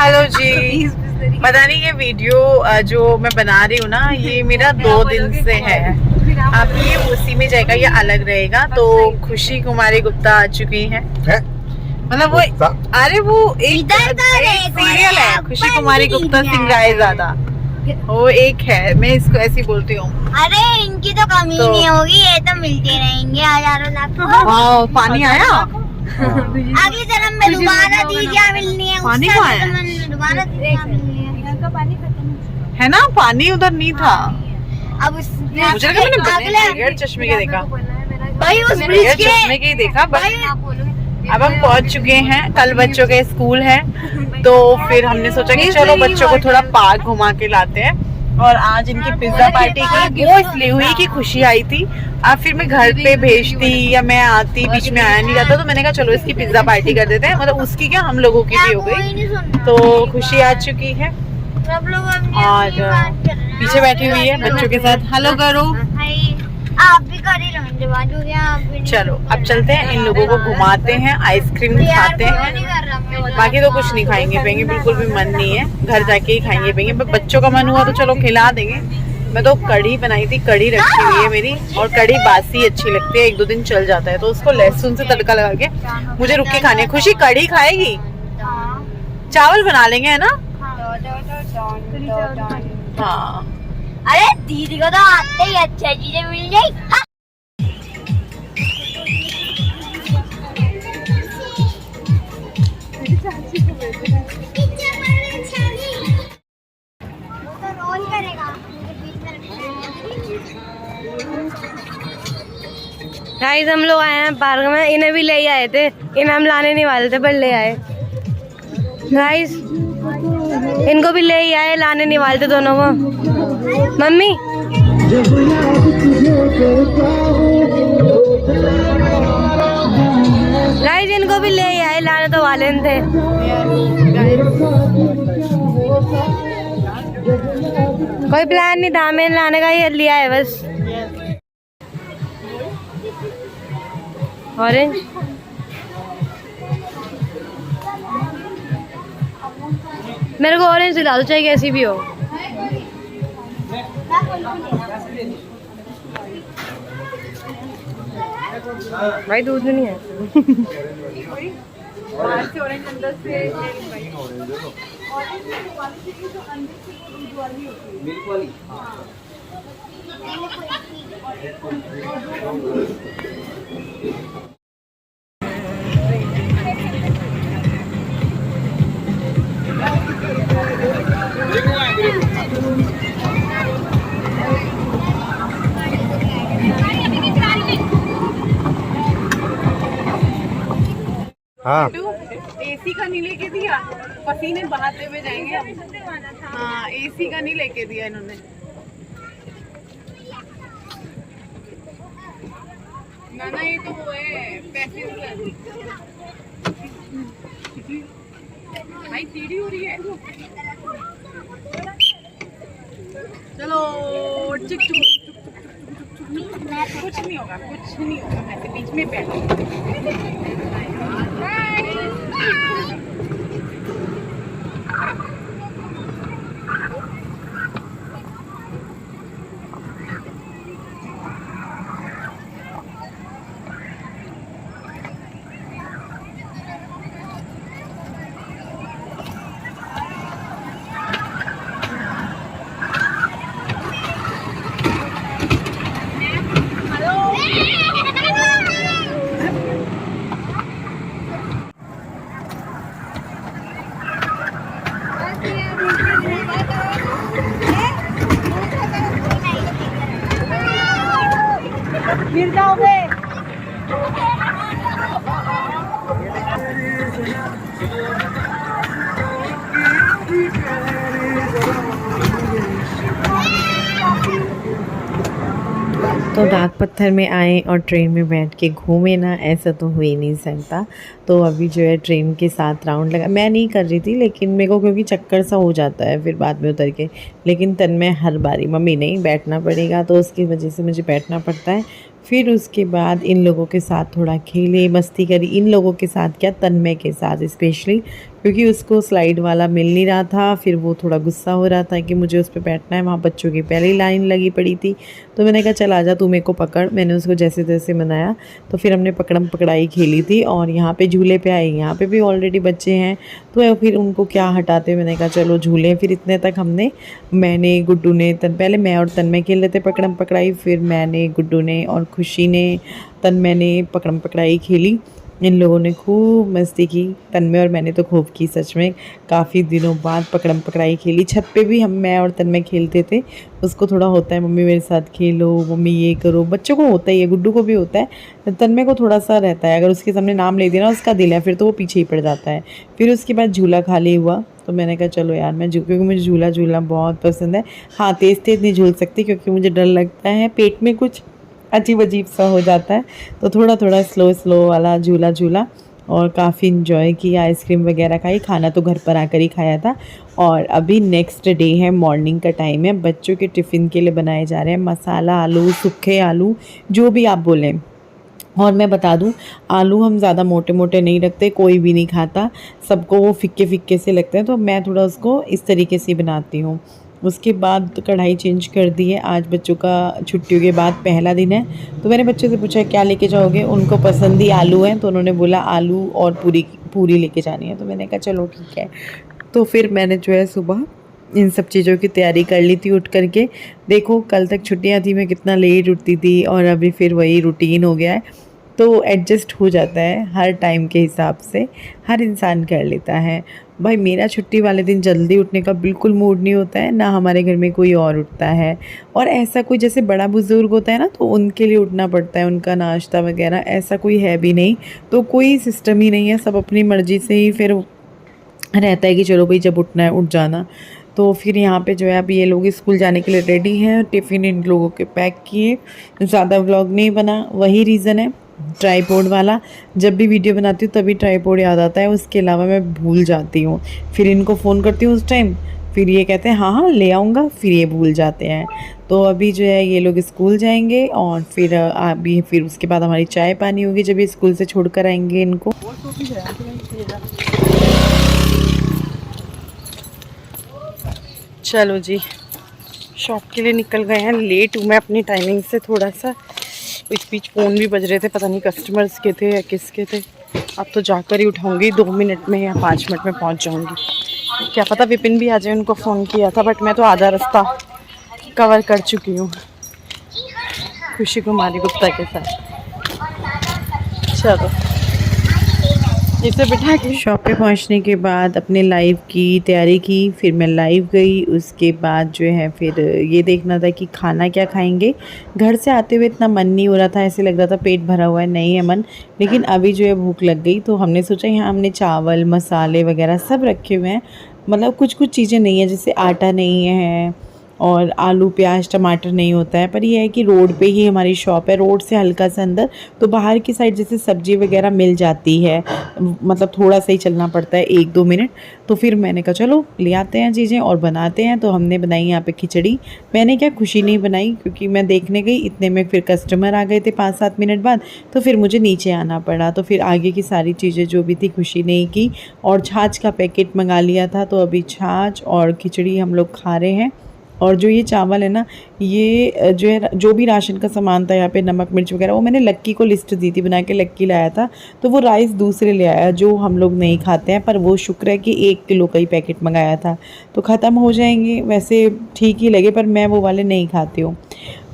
Hello जी। पता नहीं ये वीडियो जो मैं बना रही हूँ ना, ये मेरा 2 दिन से है। अब ये उसी में जाएगा, ये अलग रहेगा। तो खुशी कुमारी गुप्ता आ चुकी है। मतलब वो, अरे वो एक सीरियल है, खुशी कुमारी गुप्ता सिंह रायजादा, वो एक है। मैं इसको ऐसी बोलती हूँ। अरे इनकी तो कमी नहीं होगी, ये तो मिलते रहेंगे हजारों लाख। हाँ, पानी आया। अगली जन्म में दोबारा दीजिया मिलनी है। पानी कहाँ है? दोबारा दीजिया मिलनी है। पानी खत्म है ना, पानी उधर नहीं था। अब मुझे लगा मैंने बगैर चश्मे के देखा भाई, उस ब्रिज के चश्मे के ही देखा। अब हम पहुंच चुके हैं। कल बच्चों के स्कूल है, तो फिर हमने सोचा कि चलो बच्चों को थोड़ा पार्क घुमा के लाते हैं। और आज इनकी पिज्जा पार्टी की वो इसलिए हुई कि खुशी आई थी। अब फिर मैं घर पे भेजती या मैं आती, बीच में आया नहीं जाता, तो मैंने कहा चलो इसकी पिज्जा पार्टी कर देते हैं। मतलब उसकी क्या, हम लोगों की भी हो गई। तो खुशी आ चुकी है और पीछे बैठी हुई है बच्चों के साथ। हेलो करो। आप भी कर ही लो। चलो अब चलते हैं, इन लोगों को घुमाते हैं, आइसक्रीम खाते हैं। बाकी तो कुछ नहीं खाएंगे पिएंगे, बिल्कुल भी मन नहीं है। घर जाके ही खाएंगे पिएंगे। बच्चों का मन हुआ तो चलो खिला देंगे। मैं तो कढ़ी बनाई थी, कढ़ी रखी हुई है मेरी, और कढ़ी बासी अच्छी लगती है, 1-2 दिन चल जाता है। तो उसको लहसुन से तड़का लगा के मुझे रुक के खानी है। खुशी कढ़ी खाएगी? चावल बना लेंगे, है ना? हाँ। अरे दीदी को तो आते ही अच्छा चीजें मिल जाए। गाइस हम लोग आए हैं पार्क में, इन्हें भी ले आए थे। इन्हें हम लाने नहीं वाले थे पर ले आए। गाइस इनको भी ले ही आए, लाने नहीं वाले थे दोनों को। मम्मी गाइस इनको भी ले ही आए, लाने तो वाले थे। कोई प्लान नहीं था हमें लाने का, ये लिया है बस। ऑरेंज मेरे को ऑरेंज दिला दो, चाहे कैसी भी हो। भाई दूध नहीं है। हाँ, एसी का नहीं लेके दिया, पसीने बहाते हुए जाएंगे हम। हाँ, एसी का नहीं लेके दिया इन्होंने। ना ये तो वो है पैसेंजर। भाई सीढ़ी हो रही है। चलो चिक चुक। कुछ नहीं होगा, कुछ नहीं होगा। ऐसे बीच में बैठो। गिर जाओगे। तो डाक पत्थर में आए और ट्रेन में बैठ के घूमे ना, ऐसा तो हो ही नहीं सकता। तो अभी जो है ट्रेन के 7 राउंड लगा। मैं नहीं कर रही थी, लेकिन मेरे को क्योंकि चक्कर सा हो जाता है फिर बाद में उतर के। लेकिन तन्मय हर बारी मम्मी नहीं बैठना पड़ेगा, तो उसकी वजह से मुझे बैठना पड़ता है। फिर उसके बाद इन लोगों के साथ थोड़ा खेले, मस्ती करी। इन लोगों के साथ क्या, तन्मय के साथ स्पेशली। क्योंकि उसको स्लाइड वाला मिल नहीं रहा था। फिर वो थोड़ा गुस्सा हो रहा था कि मुझे उस पर बैठना है, वहाँ बच्चों की पहली लाइन लगी पड़ी थी। तो मैंने कहा चल आजा, तू मेरे को पकड़। मैंने उसको जैसे तैसे मनाया, तो फिर हमने पकड़म पकड़ाई खेली थी। और यहाँ पे झूले पे आए, यहाँ पे भी ऑलरेडी बच्चे हैं, तो फिर उनको क्या हटाते, मैंने कहा चलो झूले। फिर इतने तक मैंने गुड्डू ने पहले मैं और तन्मय खेल रहे थे पकड़म पकड़ाई, फिर मैंने, गुड्डू ने और खुशी ने, तन्मय ने पकड़म पकड़ाई खेली। इन लोगों ने खूब मस्ती की, तन्मय और मैंने तो खूब की। सच में काफ़ी दिनों बाद पकड़म पकड़ाई खेली। छत पे भी मैं और तन्मय खेलते थे। उसको थोड़ा होता है मम्मी मेरे साथ खेलो, मम्मी ये करो, बच्चों को होता ही है, गुड्डू को भी होता है। तन्मय को थोड़ा सा रहता है, अगर उसके सामने नाम ले दिया ना उसका दिल है, फिर तो वो पीछे ही पड़ जाता है। फिर उसके बाद झूला खाली हुआ, तो मैंने कहा चलो यार मैं क्योंकि मुझे झूला झूलना बहुत पसंद है। हाँ, तेज़ तेज़ नहीं झूल सकती क्योंकि मुझे डर लगता है, पेट में कुछ अजीब अजीब सा हो जाता है। तो थोड़ा थोड़ा स्लो वाला झूला झूला और काफ़ी इन्जॉय किया। आइसक्रीम वगैरह खाई, खाना तो घर पर आकर ही खाया था। और अभी नेक्स्ट डे है, मॉर्निंग का टाइम है, बच्चों के टिफ़िन के लिए बनाए जा रहे हैं मसाला आलू, सूखे आलू, जो भी आप बोलें। और मैं बता दूं, आलू हम ज़्यादा मोटे मोटे नहीं रखते, कोई भी नहीं खाता, सबको वो फिक्के फिक्के से लगते हैं, तो मैं थोड़ा उसको इस तरीके से बनाती हूँ। उसके बाद कढ़ाई चेंज कर दी है। आज बच्चों का छुट्टियों के बाद पहला दिन है, तो मैंने बच्चों से पूछा क्या लेके जाओगे। उनको पसंद ही आलू है, तो उन्होंने बोला आलू और पूरी लेके जानी है। तो मैंने कहा चलो ठीक है। तो फिर मैंने जो है सुबह इन सब चीज़ों की तैयारी कर ली थी उठ करके। देखो कल तक छुट्टियां थी, मैं कितना लेट उठती थी, और अभी फिर वही रूटीन हो गया है। तो एडजस्ट हो जाता है हर टाइम के हिसाब से, हर इंसान कर लेता है। भाई मेरा छुट्टी वाले दिन जल्दी उठने का बिल्कुल मूड नहीं होता है, ना हमारे घर में कोई और उठता है। और ऐसा कोई जैसे बड़ा बुजुर्ग होता है ना, तो उनके लिए उठना पड़ता है, उनका नाश्ता वगैरह, ऐसा कोई है भी नहीं। तो कोई सिस्टम ही नहीं है, सब अपनी मर्ज़ी से ही फिर रहता है कि चलो भाई जब उठना है उठ जाना। तो फिर यहाँ पे जो है अब ये लोग स्कूल जाने के लिए रेडी हैं, टिफ़िन इन लोगों के पैक किए। ज़्यादा व्लॉग नहीं बना, वही रीज़न है ट्राईपोड वाला। जब भी वीडियो बनाती हूँ तभी ट्राईपोड याद आता है, उसके अलावा मैं भूल जाती हूँ। फिर इनको फ़ोन करती हूँ उस टाइम, फिर ये कहते हैं हाँ हाँ ले आऊँगा, फिर ये भूल जाते हैं। तो अभी जो है ये लोग स्कूल जाएंगे, और फिर अभी फिर उसके बाद हमारी चाय पानी होगी जब ये स्कूल से छोड़ कर आएंगे इनको। चलो जी, शॉप के लिए निकल गए हैं। लेट हूँ मैं अपनी टाइमिंग से थोड़ा सा, इस बीच फ़ोन भी बज रहे थे, पता नहीं कस्टमर्स के थे या किसके थे। अब तो जाकर ही उठाऊंगी, 2 मिनट में या 5 मिनट में पहुंच जाऊंगी। क्या पता विपिन भी आ जाए, उनको फ़ोन किया था, बट मैं तो आधा रास्ता कवर कर चुकी हूँ खुशी कुमारी गुप्ता के साथ। चलो इसे बिठा के शॉप पे पहुंचने के बाद अपने लाइव की तैयारी की। फिर मैं लाइव गई, उसके बाद जो है फिर ये देखना था कि खाना क्या खाएंगे। घर से आते हुए इतना मन नहीं हो रहा था, ऐसे लग रहा था पेट भरा हुआ है, नहीं है मन। लेकिन अभी जो है भूख लग गई, तो हमने सोचा यहाँ हमने चावल मसाले वगैरह सब रखे हुए हैं। मतलब कुछ कुछ चीज़ें नहीं है, जैसे आटा नहीं है और आलू प्याज टमाटर नहीं होता है, पर यह है कि रोड पे ही हमारी शॉप है, रोड से हल्का सा अंदर, तो बाहर की साइड जैसे सब्जी वगैरह मिल जाती है, मतलब थोड़ा सा ही चलना पड़ता है 1-2 मिनट। तो फिर मैंने कहा चलो ले आते हैं चीज़ें और बनाते हैं। तो हमने बनाई यहाँ पे खिचड़ी। मैंने क्या, खुशी नहीं बनाई, क्योंकि मैं देखने गई, इतने में फिर कस्टमर आ गए थे 5-7 मिनट बाद, तो फिर मुझे नीचे आना पड़ा। तो फिर आगे की सारी चीज़ें जो भी थी खुशी नहीं की, और छाछ का पैकेट मंगा लिया था, तो अभी छाछ और खिचड़ी हम लोग खा रहे हैं। और जो ये चावल है ना, ये जो है जो भी राशन का सामान था यहाँ पे, नमक मिर्च वगैरह, वो मैंने लक्की को लिस्ट दी थी बना के, लक्की लाया था। तो वो राइस दूसरे ले आया जो हम लोग नहीं खाते हैं, पर वो शुक्र है कि 1 किलो का ही पैकेट मंगाया था, तो ख़त्म हो जाएंगे। वैसे ठीक ही लगे, पर मैं वो वाले नहीं खाती हूँ।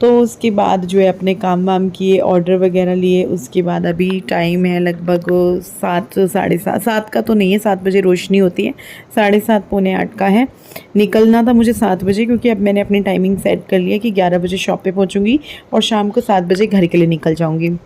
तो उसके बाद जो है अपने काम वाम किए, ऑर्डर वगैरह लिए। उसके बाद अभी टाइम है लगभग 7 साढ़े 7 का तो नहीं है, 7 बजे रोशनी होती है, 7:30 पौने 8 का है। निकलना था मुझे 7 बजे, क्योंकि अब मैंने अपनी टाइमिंग सेट कर लिया कि 11 बजे शॉप पे पहुंचूंगी और शाम को 7 बजे घर के लिए निकल जाऊंगी।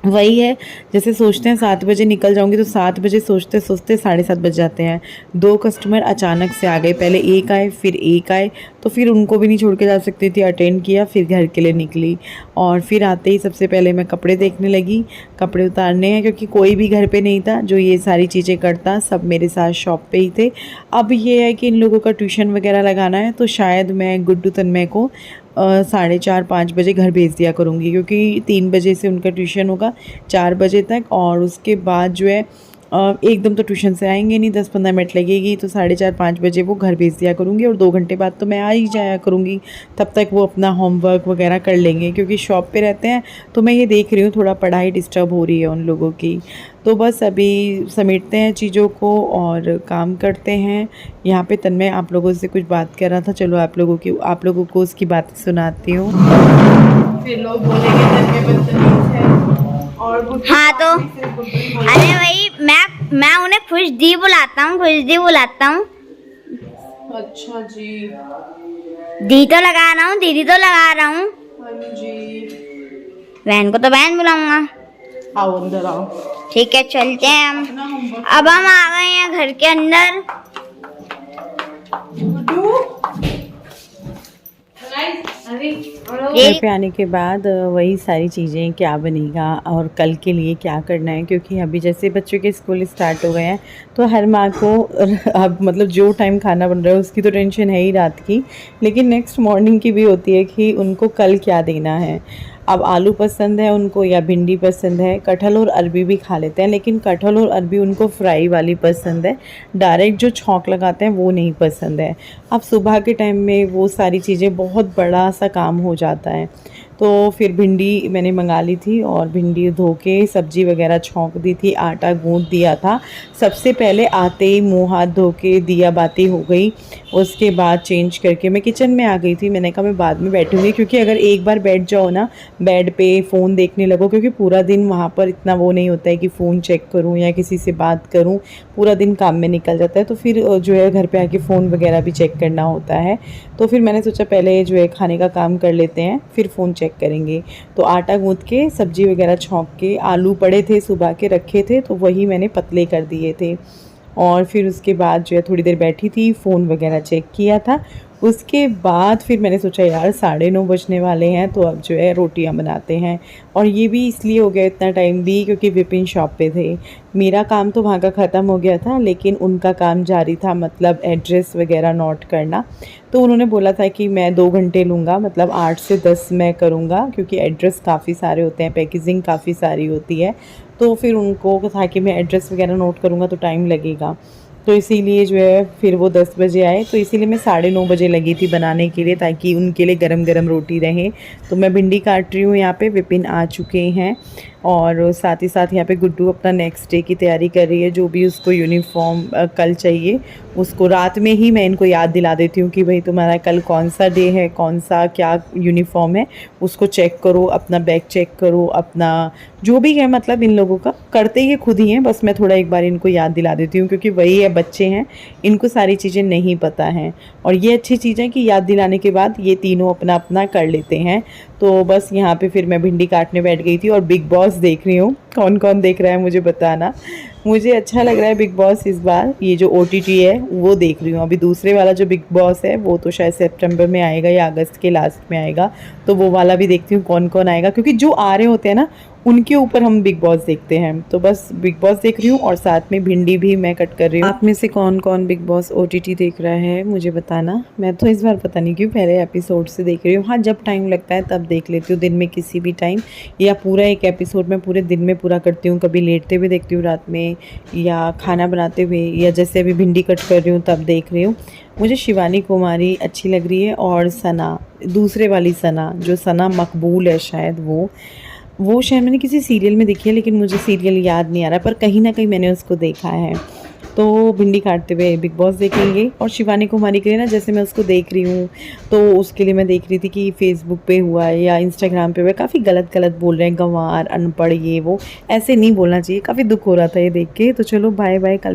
वही है, जैसे सोचते हैं 7 बजे निकल जाऊंगी, तो 7 बजे सोचते सोचते 7:30 बज जाते हैं। 2 कस्टमर अचानक से आ गए, पहले एक आए फिर एक आए, तो फिर उनको भी नहीं छोड़ के जा सकती थी, अटेंड किया, फिर घर के लिए निकली। और फिर आते ही सबसे पहले मैं कपड़े देखने लगी, कपड़े उतारने हैं, क्योंकि कोई भी घर पे नहीं था जो ये सारी चीज़ें करता, सब मेरे साथ शॉप पे ही थे। अब ये है कि इन लोगों का ट्यूशन वगैरह लगाना है, तो शायद मैं गुड्डू तन्मय को 4:30-5 बजे घर भेज दिया करूँगी, क्योंकि 3 बजे से उनका ट्यूशन होगा 4 बजे तक। और उसके बाद जो है एकदम तो ट्यूशन से आएंगे नहीं, 10-15 मिनट लगेगी, तो 4:30-5 बजे वो घर भेज दिया करूँगी और 2 घंटे बाद तो मैं आ ही जाया करूँगी। तब तक वो अपना होमवर्क वगैरह कर लेंगे, क्योंकि शॉप पे रहते हैं। तो मैं ये देख रही हूँ थोड़ा पढ़ाई डिस्टर्ब हो रही है उन लोगों की। तो बस अभी समेटते हैं चीज़ों को और काम करते हैं। यहाँ पे तन्मय आप लोगों से कुछ बात कर रहा था, चलो आप लोगों को उसकी बातें सुनाती हूँ। फिर लोग बोलेंगे तन्मय बदतमीज है। और हाँ तो अरे भाई मैं उन्हें खुशदी बुलाता हूँ। अच्छा जी। दी तो लगा रहा हूँ, दीदी तो लगा रहा हूँ, हाँ जी। बहन को तो बहन बुलाऊंगा। आओ अंदर आओ। ठीक है चलते हैं हम। अब हम आ गए हैं घर के अंदर। घर पे आने के बाद वही सारी चीज़ें, क्या बनेगा और कल के लिए क्या करना है, क्योंकि अभी जैसे बच्चों के स्कूल स्टार्ट हो गए हैं तो हर माँ को अब मतलब जो टाइम खाना बन रहा है उसकी तो टेंशन है ही रात की, लेकिन नेक्स्ट मॉर्निंग की भी होती है कि उनको कल क्या देना है। अब आलू पसंद है उनको या भिंडी पसंद है, कटहल और अरबी भी खा लेते हैं, लेकिन कटहल और अरबी उनको फ्राई वाली पसंद है, डायरेक्ट जो छौंक लगाते हैं वो नहीं पसंद है। अब सुबह के टाइम में वो सारी चीज़ें बहुत बड़ा सा काम हो जाता है। तो फिर भिंडी मैंने मंगा ली थी और भिंडी धो के सब्ज़ी वगैरह छौंक दी थी, आटा गूँथ दिया था। सबसे पहले आते ही मुँह हाथ धो के दिया बाती हो गई, उसके बाद चेंज करके मैं किचन में आ गई थी। मैंने कहा मैं बाद में बैठूँगी, क्योंकि अगर एक बार बैठ जाओ ना बेड पे फ़ोन देखने लगो, क्योंकि पूरा दिन वहाँ पर इतना वो नहीं होता है कि फ़ोन चेक करूँ या किसी से बात करूँ, पूरा दिन काम में निकल जाता है। तो फिर जो है घर पे आके फ़ोन वगैरह भी चेक करना होता है। तो फिर मैंने सोचा पहले जो है खाने का काम कर लेते हैं, फिर फ़ोन चेक करेंगे। तो आटा गूँथ के सब्ज़ी वगैरह छौंक के, आलू पड़े थे सुबह के रखे थे तो वही मैंने पतले कर दिए थे। और फिर उसके बाद जो है थोड़ी देर बैठी थी, फ़ोन वगैरह चेक किया था। उसके बाद फिर मैंने सोचा यार 9:30 बजने वाले हैं, तो अब जो है रोटियां बनाते हैं। और ये भी इसलिए हो गया इतना टाइम भी क्योंकि विपिन शॉप पे थे। मेरा काम तो वहाँ का ख़त्म हो गया था, लेकिन उनका काम जारी था, मतलब एड्रेस वगैरह नोट करना। तो उन्होंने बोला था कि मैं 2 घंटे लूँगा, मतलब 8 से 10 मैं करूँगा, क्योंकि एड्रेस काफ़ी सारे होते हैं, पैकेजिंग काफ़ी सारी होती है। तो फिर उनको था कि मैं एड्रेस वगैरह नोट करूँगा तो टाइम लगेगा, तो इसीलिए जो है फिर वो 10 बजे आए। तो इसीलिए मैं 9:30 बजे लगी थी बनाने के लिए, ताकि उनके लिए गरम गरम रोटी रहे। तो मैं भिंडी काट रही हूँ, यहाँ पे विपिन आ चुके हैं और साथ ही साथ यहाँ पे गुड्डू अपना नेक्स्ट डे की तैयारी कर रही है। जो भी उसको यूनिफॉर्म कल चाहिए उसको रात में ही मैं इनको याद दिला देती हूँ कि भाई तुम्हारा कल कौन सा डे है, कौन सा क्या यूनिफॉर्म है, उसको चेक करो, अपना बैग चेक करो, अपना जो भी है, मतलब इन लोगों का करते ये खुद ही हैं, बस मैं थोड़ा एक बार इनको याद दिला देती हूँ, क्योंकि वही है बच्चे हैं, इनको सारी चीज़ें नहीं पता हैं। और ये अच्छी चीज़ है कि याद दिलाने के बाद ये तीनों अपना अपना कर लेते हैं। तो बस यहाँ पे फिर मैं भिंडी काटने बैठ गई थी और बिग बॉस देख रही हूँ। कौन कौन देख रहा है मुझे बताना, मुझे अच्छा लग रहा है बिग बॉस इस बार। ये जो OTT है वो देख रही हूँ। अभी दूसरे वाला जो बिग बॉस है वो तो शायद सितंबर में आएगा या अगस्त के लास्ट में आएगा, तो वो वाला भी देखती हूँ कौन कौन आएगा, क्योंकि जो आ रहे होते हैं ना उनके ऊपर हम बिग बॉस देखते हैं। तो बस बिग बॉस देख रही हूँ और साथ में भिंडी भी मैं कट कर रही हूँ। आप में से कौन कौन बिग बॉस OTT देख रहा है मुझे बताना। मैं तो इस बार पता नहीं क्यों पहले एपिसोड से देख रही हूँ। हाँ, जब टाइम लगता है तब देख लेती हूँ, दिन में किसी भी टाइम, या पूरा एक एपिसोड में पूरे दिन में पूरा करती हूँ। कभी लेटते हुए देखती हूँ रात में, या खाना बनाते हुए, या जैसे अभी भिंडी कट कर रही हूँ तब देख रही हूँ। मुझे शिवानी कुमारी अच्छी लग रही है, और सना, दूसरे वाली सना, जो सना मकबूल है शायद, वो शायद मैंने किसी सीरियल में देखी है, लेकिन मुझे सीरियल याद नहीं आ रहा, पर कहीं ना कहीं मैंने उसको देखा है। तो भिंडी काटते हुए बिग बॉस देखेंगे। और शिवानी कुमारी के लिए ना, जैसे मैं उसको देख रही हूँ तो उसके लिए मैं देख रही थी कि फेसबुक पे हुआ है या इंस्टाग्राम पे हुआ है, काफ़ी गलत गलत बोल रहे हैं, गंवार, अनपढ़, ये वो, ऐसे नहीं बोलना चाहिए। काफ़ी दुख हो रहा था ये देख के। तो चलो बाय बाय, कल